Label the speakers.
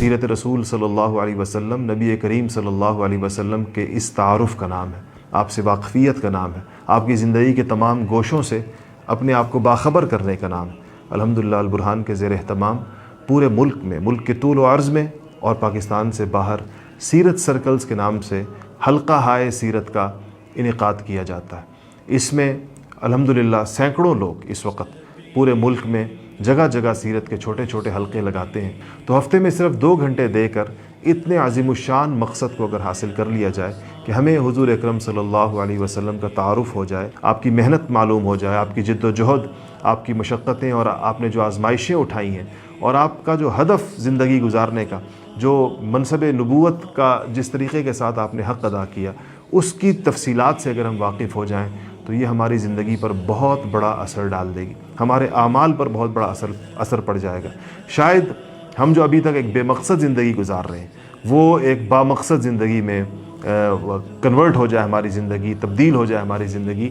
Speaker 1: سیرت رسول صلی اللہ علیہ وسلم، نبی کریم صلی اللہ علیہ وسلم کے اس تعارف کا نام ہے، آپ سے واقفیت کا نام ہے، آپ کی زندگی کے تمام گوشوں سے اپنے آپ کو باخبر کرنے کا نام ہے۔ الحمدللہ البرہان کے زیر اہتمام پورے ملک میں، ملک کے طول و عرض میں اور پاکستان سے باہر سیرت سرکلز کے نام سے حلقہ ہائے سیرت کا انعقاد کیا جاتا ہے۔ اس میں الحمدللہ سینکڑوں لوگ اس وقت پورے ملک میں جگہ جگہ سیرت کے چھوٹے چھوٹے حلقے لگاتے ہیں۔ تو ہفتے میں صرف 2 گھنٹے دے کر اتنے عظیم الشان مقصد کو اگر حاصل کر لیا جائے کہ ہمیں حضور اکرم صلی اللہ علیہ وسلم کا تعارف ہو جائے، آپ کی محنت معلوم ہو جائے، آپ کی جد و جہد، آپ کی مشقتیں اور آپ نے جو آزمائشیں اٹھائی ہیں اور آپ کا جو ہدف زندگی گزارنے کا، جو منصب نبوت کا جس طریقے کے ساتھ آپ نے حق ادا کیا، اس کی تفصیلات سے اگر ہم واقف ہو جائیں تو یہ ہماری زندگی پر بہت بڑا اثر ڈال دے گی، ہمارے اعمال پر بہت بڑا اثر پڑ جائے گا۔ شاید ہم جو ابھی تک ایک بے مقصد زندگی گزار رہے ہیں وہ ایک بامقصد زندگی میں کنورٹ ہو جائے، ہماری زندگی تبدیل ہو جائے، ہماری زندگی۔